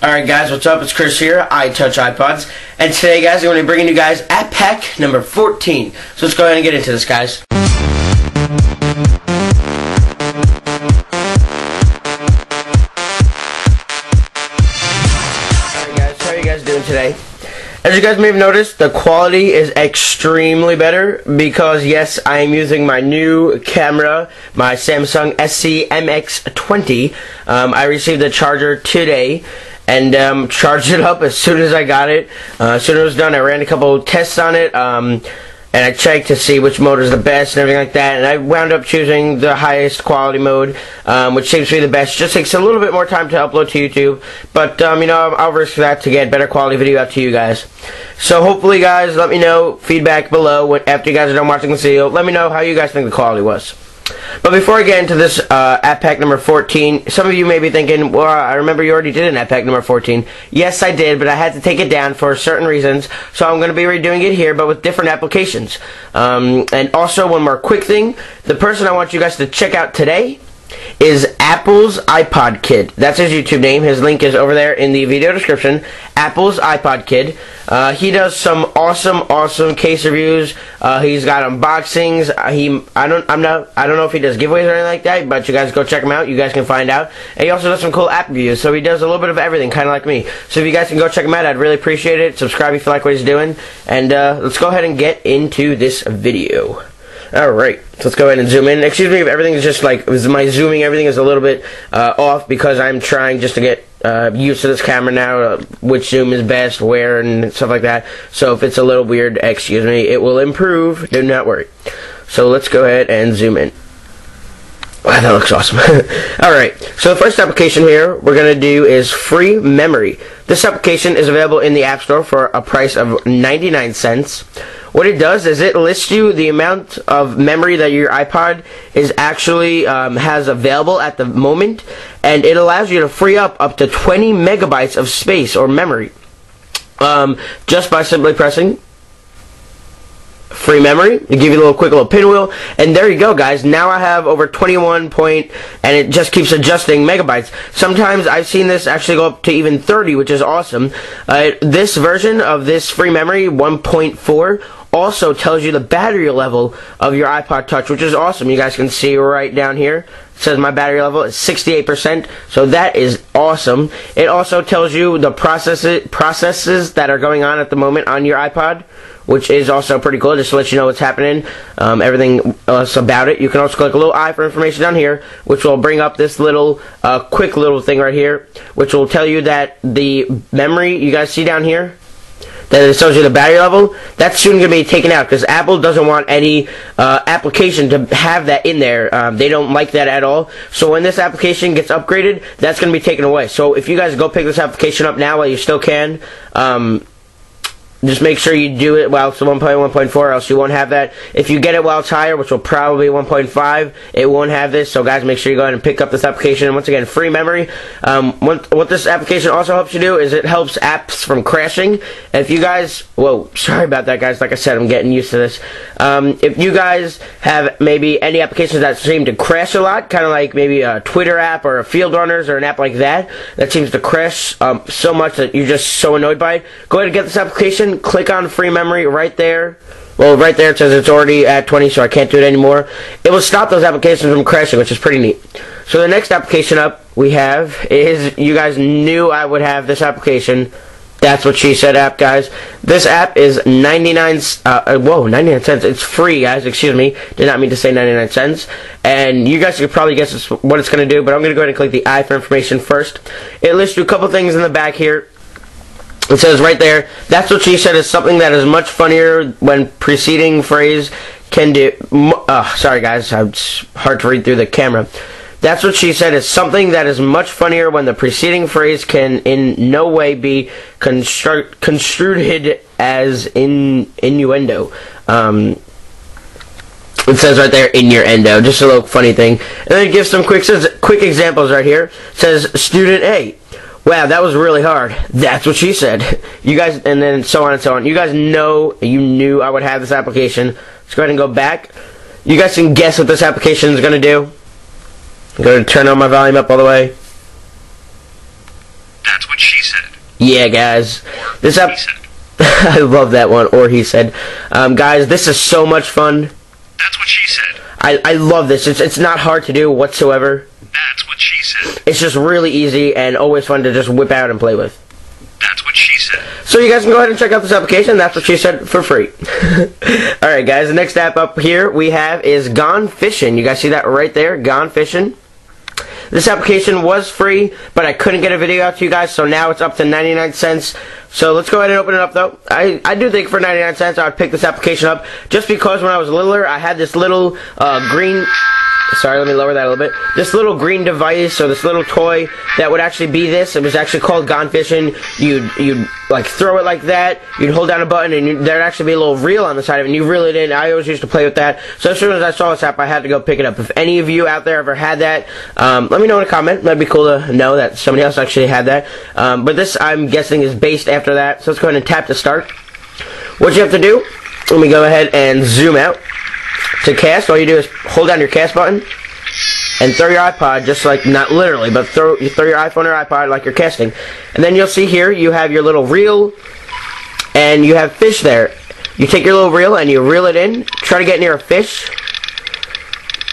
Alright guys, what's up? It's Chris here, iTouchiPodz, and today guys, I'm going to be bringing you guys app pack number 14. So let's go ahead and get into this, guys. Alright guys, how are you guys doing today? As you guys may have noticed, the quality is extremely better because, yes, I am using my new camera, my Samsung SC-MX20. I received the charger today and charged it up as soon as I got it. As soon as it was done, I ran a couple tests on it, and I checked to see which mode is the best and everything like that, and I wound up choosing the highest quality mode, which seems to be the best. Just takes a little bit more time to upload to YouTube, but you know, I'll risk that to get better quality video out to you guys. So hopefully guys, let me know feedback below after you guys are done watching this video. Let me know how you guys think the quality was. But before I get into this app pack number 14, some of you may be thinking, well, I remember you already did an app pack number 14. Yes, I did, but I had to take it down for certain reasons, so I'm going to be redoing it here, but with different applications. And also, one more quick thing, the person I want you guys to check out today is Apple's iPod Kid. That's his YouTube name. His link is over there in the video description. Apple's iPod Kid. He does some awesome case reviews. He's got unboxings. I don't know if he does giveaways or anything like that, but you guys go check him out. You guys can find out. And he also does some cool app reviews. So he does a little bit of everything, kind of like me. So if you guys can go check him out, I'd really appreciate it. Subscribe if you like what he's doing. And let's go ahead and get into this video. Alright, so let's go ahead and zoom in. Excuse me if everything is just like, my zooming, everything is a little bit off because I'm trying just to get used to this camera now, which zoom is best, where, and stuff like that. So if it's a little weird, excuse me, it will improve, do not worry. So let's go ahead and zoom in. Wow, that looks awesome. Alright, so the first application here we're going to do is Free Memory. This application is available in the App Store for a price of 99 cents. What it does is it lists you the amount of memory that your iPod is actually has available at the moment, and it allows you to free up to 20 megabytes of space or memory just by simply pressing Free Memory. They give you a quick little pinwheel, and there you go, guys. Now I have over 21 point, and it just keeps adjusting megabytes. Sometimes I've seen this actually go up to even 30, which is awesome. This version of this Free Memory 1.4 also tells you the battery level of your iPod Touch, which is awesome. You guys can see right down here. It says my battery level is 68%, so that is awesome. It also tells you the processes that are going on at the moment on your iPod, which is also pretty cool, just to let you know what's happening, everything else about it. You can also click a little I for information down here, which will bring up this little, quick little thing right here, which will tell you that the memory you guys see down here, that it shows you the battery level, that's soon going to be taken out, because Apple doesn't want any application to have that in there. They don't like that at all. So when this application gets upgraded, that's going to be taken away. So if you guys go pick this application up now while you still can, just make sure you do it while it's 1.1.4, or else you won't have that. If you get it while it's higher, which will probably be 1.5, it won't have this. So guys, make sure you go ahead and pick up this application. And once again, Free Memory. What this application also helps you do is it helps apps from crashing. And if you guys, whoa, sorry about that, guys. Like I said, I'm getting used to this. If you guys have maybe any applications that seem to crash a lot, kind of like maybe a Twitter app or a Field Runners or an app like that seems to crash so much that you're just so annoyed by it, go ahead and get this application. Click on Free Memory right there. Well, right there it says it's already at 20, so I can't do it anymore. It will stop those applications from crashing, which is pretty neat. So the next application up we have is, you guys knew I would have this application. That's what she said app, guys. This app is 99 cents. It's free, guys. Excuse me. Did not mean to say 99 cents. And you guys could probably guess what it's going to do, but I'm going to go ahead and click the I for information first. It lists you a couple things in the back here. It says right there, that's what she said is something that is much funnier when preceding phrase can do. Sorry guys, it's hard to read through the camera. That's what she said is something that is much funnier when the preceding phrase can in no way be construed as innuendo. It says right there, innuendo, just a little funny thing. And then it gives some quick examples right here. It says, student A. Wow, that was really hard. That's what she said. You guys, and then so on and so on. You guys know, you knew I would have this application. Let's go ahead and go back. You guys can guess what this application is going to do. I'm going to turn on my volume up all the way. That's what what she said. Yeah, guys. This He said. I love that one. Or he said. Guys, this is so much fun. That's what she said. I love this. It's not hard to do whatsoever. That's what she said. It's just really easy and always fun to just whip out and play with. That's what she said. So you guys can go ahead and check out this application. That's what she said, for free. Alright guys, the next app up here we have is Gone Fishing. You guys see that right there? Gone Fishing. This application was free, but I couldn't get a video out to you guys, so now it's up to 99 cents. So let's go ahead and open it up though. I do think for 99 cents I would pick this application up, just because when I was littler I had this little green... Sorry, let me lower that a little bit. This little green device, or this little toy that would actually be this. It was actually called Gone Fishing. You'd like throw it like that. You'd hold down a button, and there'd actually be a little reel on the side of it, and you reel it in. I always used to play with that. So as soon as I saw this app, I had to go pick it up. If any of you out there ever had that, let me know in a comment. That'd be cool to know that somebody else actually had that. But this, I'm guessing, is based after that. So let's go ahead and tap to start. What you have to do, let me go ahead and zoom out. To cast, all you do is hold down your cast button and throw your iPod, just like, not literally, but throw your iPhone or iPod like you're casting. And then you'll see here, you have your little reel, and you have fish there. You take your little reel and you reel it in. Try to get near a fish.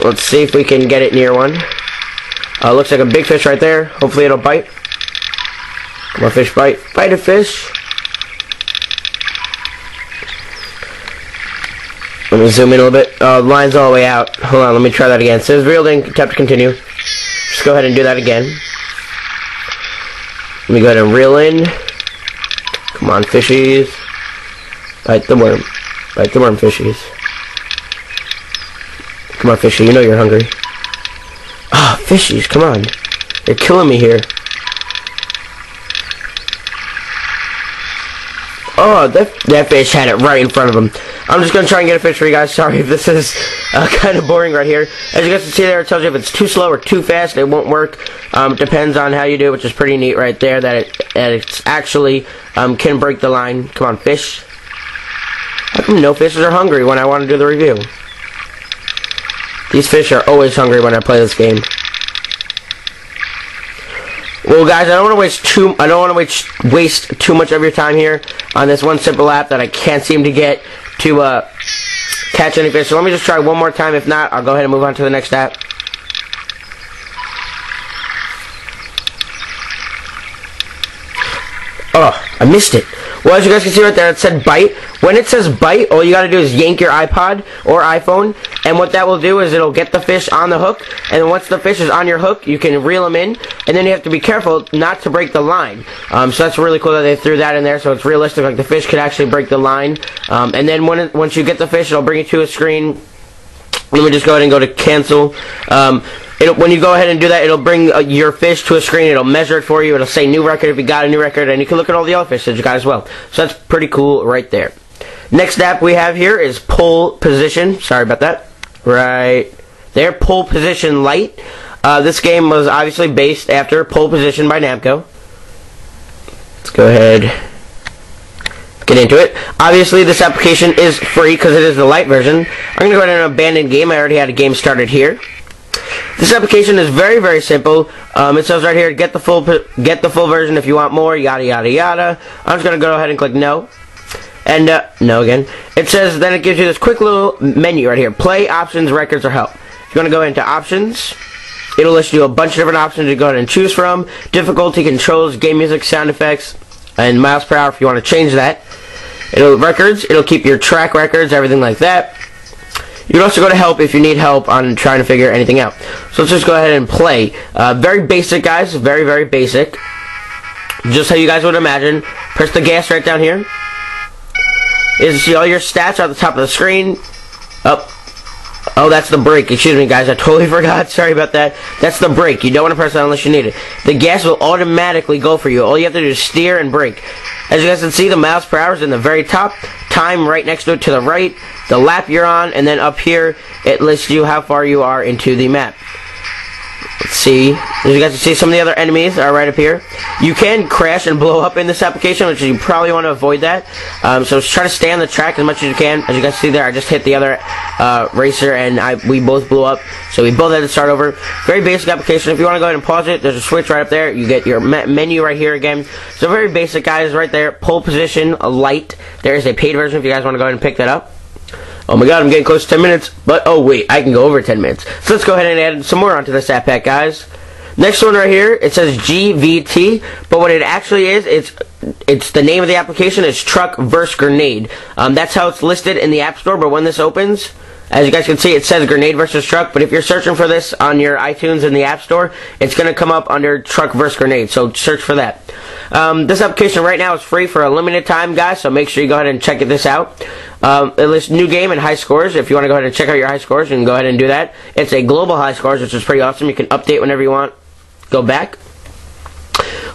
Let's see if we can get it near one. Looks like a big fish right there. Hopefully it'll bite. Come on, fish, bite. Bite a fish. Let me zoom in a little bit. The line's all the way out. Hold on, let me try that again. It says reeled in, tap to continue. Just go ahead and do that again. Let me go ahead and reel in. Come on, fishies. Bite the worm. Bite the worm, fishies. Come on, fishy, you know you're hungry. Ah, fishies, come on. You're killing me here. Oh, that fish had it right in front of him. I'm just going to try and get a fish for you guys. Sorry if this is kind of boring right here. As you guys can see there, it tells you if it's too slow or too fast, it won't work. It depends on how you do it, which is pretty neat right there, that it's actually can break the line. Come on, fish. How come no fishes are hungry when I want to do the review? These fish are always hungry when I play this game. Well, guys, I don't want to waste too much of your time here on this one simple app that I can't seem to get to catch any fish. So let me just try one more time. If not, I'll go ahead and move on to the next app. Oh, I missed it. Well, as you guys can see right there, it said bite. When it says bite, all you gotta do is yank your iPod or iPhone, and what that will do is it'll get the fish on the hook, and then once the fish is on your hook, you can reel them in, and then you have to be careful not to break the line. So that's really cool that they threw that in there, so it's realistic, like the fish could actually break the line. And then once you get the fish, it'll bring you to a screen. Let me just go ahead and go to cancel. When you go ahead and do that, it'll bring your fish to a screen. It'll measure it for you. It'll say new record if you got a new record, and you can look at all the other fish that you got as well. So that's pretty cool right there. Next app we have here is Pole Position. Sorry about that. Right there, Pole Position Lite. This game was obviously based after Pole Position by Namco. Let's go ahead, get into it. Obviously, this application is free because it is the light version. I'm going to go ahead and abandon game. I already had a game started here. This application is very, very simple. It says right here, get the full version if you want more, yada, yada, yada. I'm just going to go ahead and click no. And, no again. It says, then it gives you this quick little menu right here. Play, options, records, or help. You're going to go into options. It'll list you a bunch of different options to go ahead and choose from. Difficulty, controls, game music, sound effects, and miles per hour if you want to change that. It'll keep your track records, everything like that. You can also go to help if you need help on trying to figure anything out. So let's just go ahead and play. Very basic, guys. Very, very basic. Just how you guys would imagine. Press the gas right down here. You see all your stats are at the top of the screen. Oh, that's the brake. Excuse me, guys. I totally forgot. Sorry about that. That's the brake. You don't want to press that unless you need it. The gas will automatically go for you. All you have to do is steer and brake. As you guys can see, the miles per hour is in the very top. Time right next to it to the right. The lap you're on. And then up here, it lists you how far you are into the map. Let's see. As you guys can see, some of the other enemies are right up here. You can crash and blow up in this application, which you probably want to avoid that. So try to stay on the track as much as you can. As you guys see there, I just hit the other racer, and we both blew up. So we both had to start over. Very basic application. If you want to go ahead and pause it, there's a switch right up there. You get your menu right here again. So very basic, guys, right there. Pole position, a light. There is a paid version if you guys want to go ahead and pick that up. Oh my god, I'm getting close to 10 minutes, but oh wait, I can go over 10 minutes. So let's go ahead and add some more onto this app pack, guys. Next one right here, it says GVT, but what it actually is, it's the name of the application is Truck vs. Grenade. That's how it's listed in the App Store, but when this opens, as you guys can see, it says Grenade vs. Truck, but if you're searching for this on your iTunes in the App Store, it's going to come up under Truck vs. Grenade, so search for that. This application right now is free for a limited time, guys, so make sure you go ahead and check this out. It lists new game and high scores. If you want to go ahead and check out your high scores, you can go ahead and do that. It's a global high scores, which is pretty awesome. You can update whenever you want. Go back.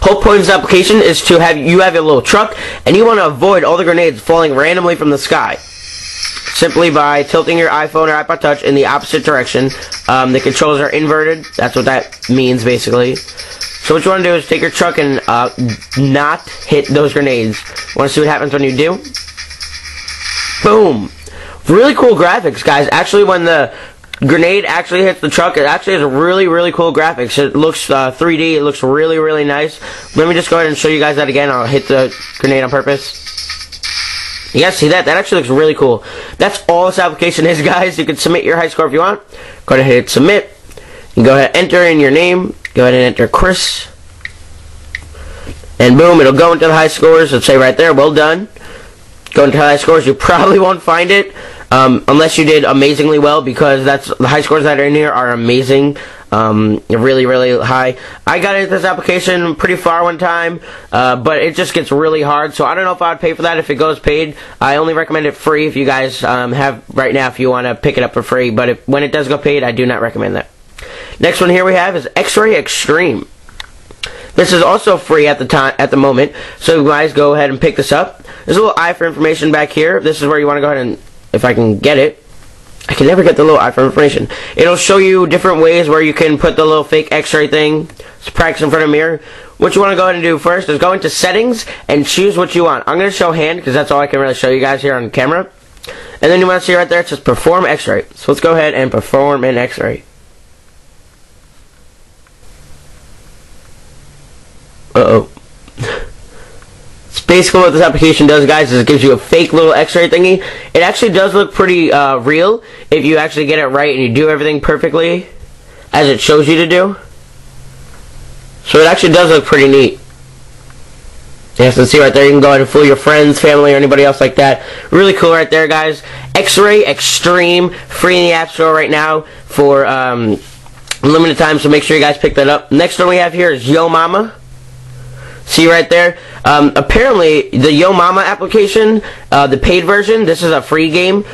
Whole point of this application is to have you have a little truck, and you want to avoid all the grenades falling randomly from the sky. Simply by tilting your iPhone or iPod Touch in the opposite direction. The controls are inverted. That's what that means, basically. So what you want to do is take your truck and not hit those grenades. Want to see what happens when you do? Boom! Really cool graphics, guys. Actually, when the grenade actually hits the truck, it actually has a really cool graphics. It looks 3D. It looks really nice. Let me just go ahead and show you guys that again. I'll hit the grenade on purpose. You guys see that? That actually looks really cool. That's all this application is, guys. You can submit your high score if you want. Go ahead and hit submit. You can go ahead and enter in your name. Go ahead and enter Chris. And boom, it'll go into the high scores. It'll say right there, well done. Go into high scores. You probably won't find it unless you did amazingly well, because the high scores that are in here are amazing. Really high. I got into this application pretty far one time, but it just gets really hard, so I don't know if I would pay for that if it goes paid. I only recommend it free if you guys have right now if you want to pick it up for free, but when it does go paid, I do not recommend that. Next one here we have is XRay Extreme. This is also free at the moment, so you guys go ahead and pick this up. There's a little eye for information back here. This is where you want to go ahead and, if I can get it, I can never get the little eye for information. It'll show you different ways where you can put the little fake x-ray thing. Just practice in front of a mirror. What you want to go ahead and do first is go into settings and choose what you want. I'm going to show hand because that's all I can really show you guys here on camera. And then you want to see right there, it says perform x-ray. So let's go ahead and perform an x-ray. Uh-oh. It's basically what this application does, guys, is it gives you a fake little x-ray thingy. It actually does look pretty real if you actually get it right and you do everything perfectly as it shows you to do. So it actually does look pretty neat. Yes, let's see right there. You can go ahead and fool your friends, family, or anybody else like that. Really cool right there, guys. XRay Extreme, free in the App Store right now for limited time, so make sure you guys pick that up. Next one we have here is Yo Mama. See right there? Apparently, the Yo Mama application, the paid version, this is a free game,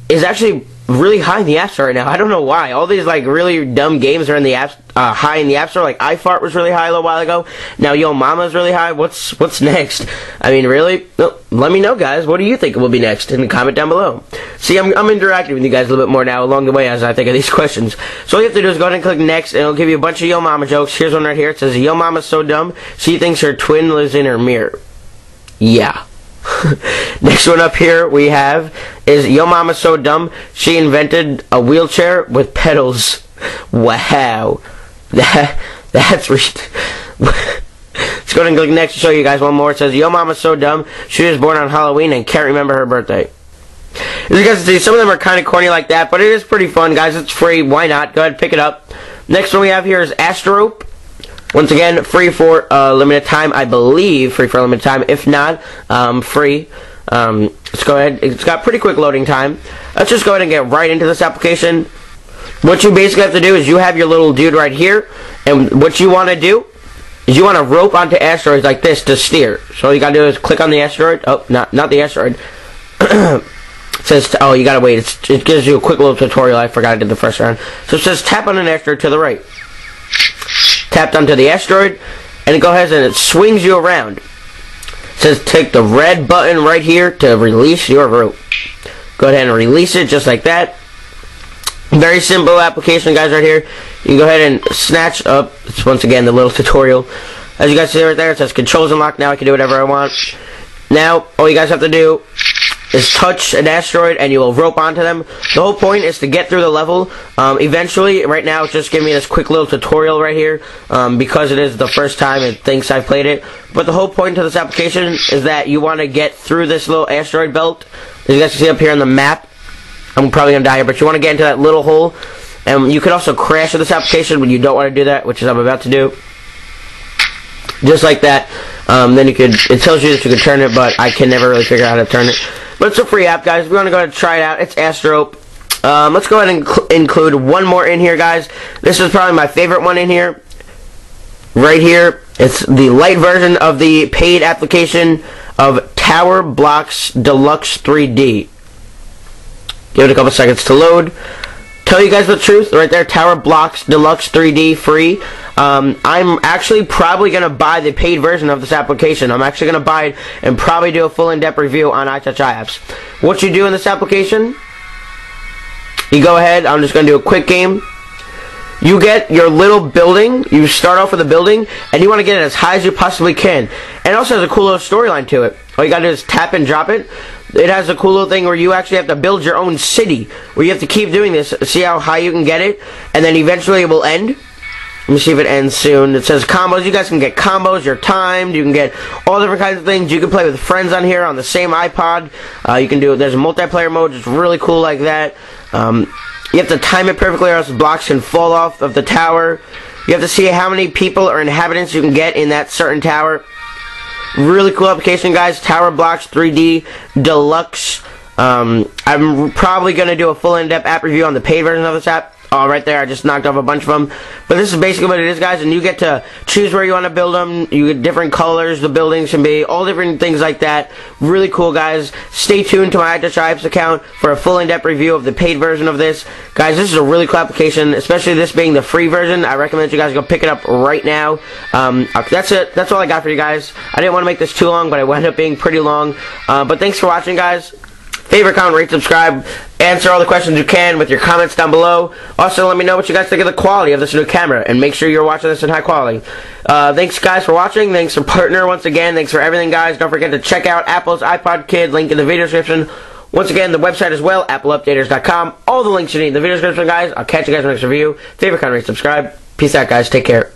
is actually really high in the App Store right now. I don't know why. All these like really dumb games are in the high in the App Store. Like iFart was really high a little while ago. Now Yo Mama is really high. What's next? I mean, really? No, let me know, guys. What do you think will be next in the comment down below? See, I'm interacting with you guys a little bit more now along the way as I think of these questions. So all you have to do is go ahead and click next, and it'll give you a bunch of Yo Mama jokes. Here's one right here. It says, Yo Mama's so dumb, she thinks her twin lives in her mirror. Yeah. Next one up here we have is Yo Mama's so dumb, she invented a wheelchair with pedals. Wow. That's Let's go ahead and click next to show you guys one more. It says, Yo Mama's so dumb, she was born on Halloween and can't remember her birthday. As you guys can see, some of them are kind of corny like that, but it is pretty fun, guys. It's free. Why not? Go ahead and pick it up. Next one we have here is Astrope. Once again, free for limited time, I believe. Free for a limited time. If not, free. Let's go ahead. It's got pretty quick loading time. Let's just go ahead and get right into this application. What you basically have to do is you have your little dude right here, and what you want to do is you want to rope onto asteroids like this to steer. So all you gotta do is click on the asteroid. Oh, not the asteroid. It says, oh, you gotta wait. It gives you a quick little tutorial. I forgot I did the first round. So it says tap on an asteroid to the right. Tapped onto the asteroid, and it goes ahead and it swings you around. It says take the red button right here to release your rope. Go ahead and release it just like that. Very simple application, guys, right here. You can go ahead and snatch up. It's once again the little tutorial. As you guys see right there, it says controls unlocked. Now I can do whatever I want. Now, all you guys have to do is touch an asteroid and you will rope onto them. The whole point is to get through the level. Eventually, right now it's just giving me this quick little tutorial right here because it is the first time it thinks I've played it. But the whole point to this application is that you want to get through this little asteroid belt. As you guys can see up here on the map, I'm probably going to die here, but you want to get into that little hole. And you could also crash with this application when you don't want to do that, which is what I'm about to do. Just like that. Then you could, it tells you that you can turn it, but I can never really figure out how to turn it. But it's a free app, guys. We're going to go ahead and try it out. It's Astrope. Let's go ahead and include one more in here, guys. This is probably my favorite one in here. Right here. It's the light version of the paid application of Tower Blocks Deluxe 3D. Give it a couple seconds to load. Tell you guys the truth, right there, Tower Blocks Deluxe 3D free. I'm actually probably going to buy the paid version of this application. I'm actually going to buy it and probably do a full in-depth review on iTouchiApps. What you do in this application, you go ahead, I'm just going to do a quick game. You get your little building, you start off with a building, and you want to get it as high as you possibly can. And it also has a cool little storyline to it. All you got to do is tap and drop it. It has a cool little thing where you actually have to build your own city, where you have to keep doing this, see how high you can get it, and then eventually it will end. Let me see if it ends soon. It says combos. You guys can get combos, you're timed, you can get all different kinds of things. You can play with friends on here on the same iPod. You can do it. There's a multiplayer mode, it's really cool like that. You have to time it perfectly or else blocks can fall off of the tower. You have to see how many people or inhabitants you can get in that certain tower. Really cool application, guys. Tower Blocks 3D Deluxe. I'm probably going to do a full in-depth app review on the paid version of this app. Oh, right there, I just knocked off a bunch of them. But this is basically what it is, guys, and you get to choose where you want to build them. You get different colors the buildings can be, all different things like that. Really cool, guys. Stay tuned to my iTouchiApps account for a full in-depth review of the paid version of this. Guys, this is a really cool application, especially this being the free version. I recommend you guys go pick it up right now. That's it. That's all I got for you guys. I didn't want to make this too long, but it wound up being pretty long. But thanks for watching, guys. Favorite, comment, rate, subscribe. Answer all the questions you can with your comments down below. Also, let me know what you guys think of the quality of this new camera, and make sure you're watching this in high quality. Thanks, guys, for watching. Thanks for partner once again. Thanks for everything, guys. Don't forget to check out Apple's iPod Kid. Link in the video description. Once again, the website as well, AppleUpdaters.com. All the links you need in the video description, guys. I'll catch you guys in the next review. Favorite, comment, rate, subscribe. Peace out, guys. Take care.